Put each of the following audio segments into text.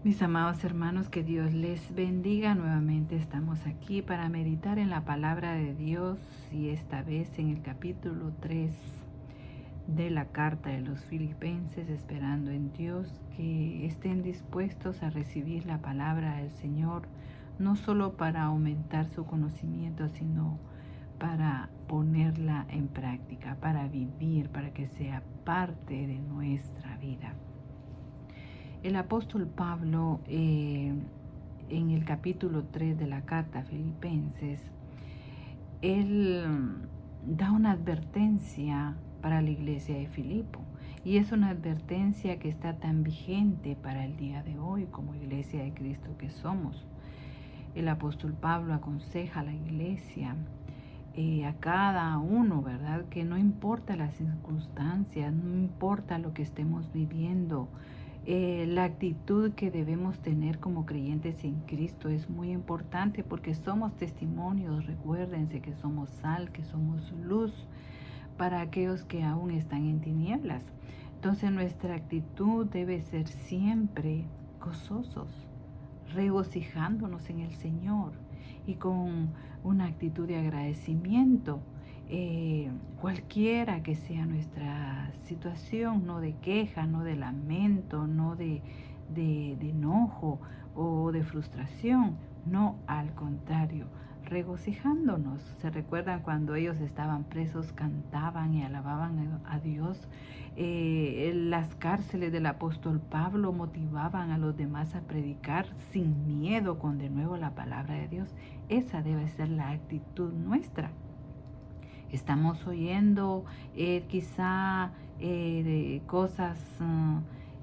Mis amados hermanos, que Dios les bendiga. Nuevamente estamos aquí para meditar en la palabra de Dios y esta vez en el capítulo 3 de la carta de los Filipenses, esperando en Dios que estén dispuestos a recibir la palabra del Señor, no solo para aumentar su conocimiento, sino para ponerla en práctica, para vivir, para que sea parte de nuestra vida. El apóstol Pablo, en el capítulo 3 de la carta a Filipenses, él da una advertencia para la iglesia de Filipo. Y es una advertencia que está tan vigente para el día de hoy como iglesia de Cristo que somos. El apóstol Pablo aconseja a la iglesia, a cada uno, ¿verdad? Que no importa las circunstancias, no importa lo que estemos viviendo, la actitud que debemos tener como creyentes en Cristo es muy importante porque somos testimonios. Recuérdense que somos sal, que somos luz para aquellos que aún están en tinieblas. Entonces nuestra actitud debe ser siempre gozosos, regocijándonos en el Señor y con una actitud de agradecimiento, cualquiera que sea nuestra situación, no de queja, no de lamento, no de enojo o de frustración, no, al contrario, regocijándonos. ¿Se recuerdan cuando ellos estaban presos, cantaban y alababan a Dios? Las cárceles del apóstol Pablo motivaban a los demás a predicar sin miedo con de nuevo la palabra de Dios. Esa debe ser la actitud nuestra. Estamos oyendo quizá de cosas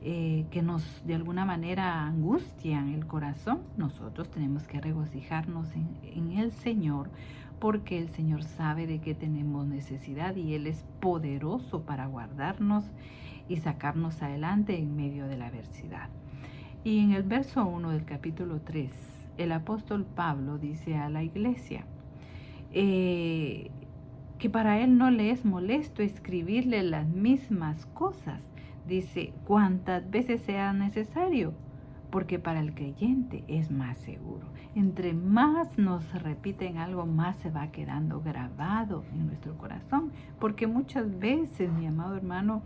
que nos de alguna manera angustian el corazón. Nosotros tenemos que regocijarnos en el Señor, porque el Señor sabe de qué tenemos necesidad y Él es poderoso para guardarnos y sacarnos adelante en medio de la adversidad. Y en el verso 1 del capítulo 3, el apóstol Pablo dice a la iglesia que para él no le es molesto escribirle las mismas cosas. Dice, cuantas veces sea necesario, porque para el creyente es más seguro. Entre más nos repiten algo, más se va quedando grabado en nuestro corazón, porque muchas veces, mi amado hermano,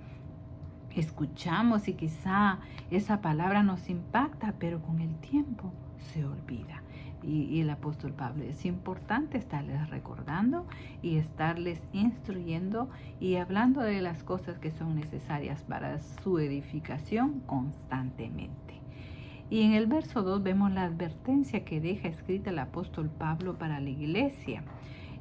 escuchamos y quizá esa palabra nos impacta, pero con el tiempo se olvida. Y el apóstol Pablo, es importante estarles recordando y estarles instruyendo y hablando de las cosas que son necesarias para su edificación constantemente. Y en el verso 2 vemos la advertencia que deja escrita el apóstol Pablo para la iglesia.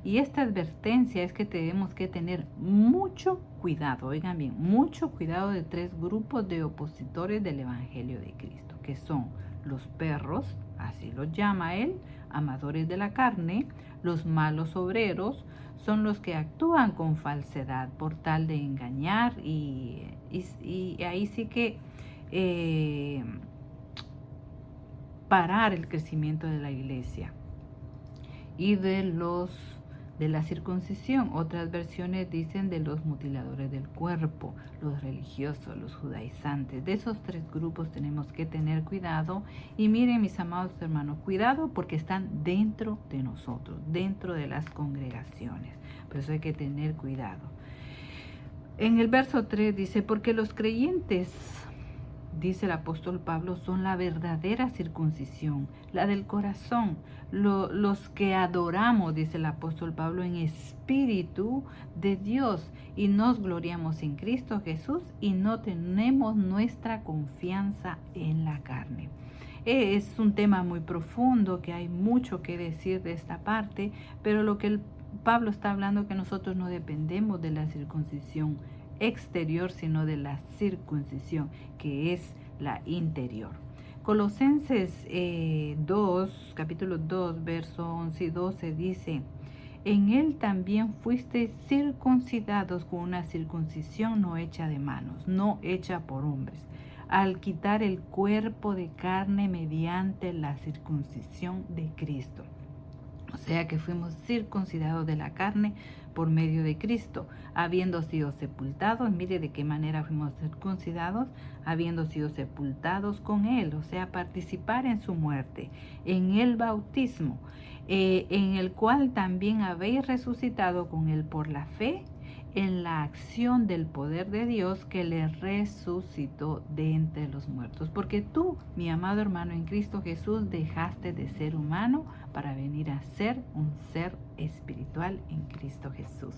Y esta advertencia es que tenemos que tener mucho cuidado, oigan bien, mucho cuidado de tres grupos de opositores del Evangelio de Cristo, que son los perros, así los llama él, amadores de la carne. Los malos obreros son los que actúan con falsedad por tal de engañar y ahí sí que parar el crecimiento de la iglesia. Y de la circuncisión, otras versiones dicen de los mutiladores del cuerpo, los religiosos, los judaizantes. De esos tres grupos tenemos que tener cuidado. Y miren, mis amados hermanos, cuidado porque están dentro de nosotros, dentro de las congregaciones. Por eso hay que tener cuidado. En el verso 3 dice, porque los creyentes, dice el apóstol Pablo, son la verdadera circuncisión, la del corazón, los que adoramos, dice el apóstol Pablo, en espíritu de Dios, y nos gloriamos en Cristo Jesús y no tenemos nuestra confianza en la carne. Es un tema muy profundo, que hay mucho que decir de esta parte, pero lo que Pablo está hablando, que nosotros no dependemos de la circuncisión exterior, sino de la circuncisión, que es la interior. Colosenses 2, capítulo 2, verso 11 y 12 dice, en él también fuisteis circuncidados con una circuncisión no hecha de manos, no hecha por hombres, al quitar el cuerpo de carne mediante la circuncisión de Cristo. O sea que fuimos circuncidados de la carne por medio de Cristo, habiendo sido sepultados. Mire de qué manera fuimos circuncidados, habiendo sido sepultados con Él, o sea, participar en su muerte, en el bautismo, en el cual también habéis resucitado con Él por la fe, en la acción del poder de Dios que le resucitó de entre los muertos. Porque tú, mi amado hermano en Cristo Jesús, dejaste de ser humano para venir a ser un ser espiritual en Cristo Jesús.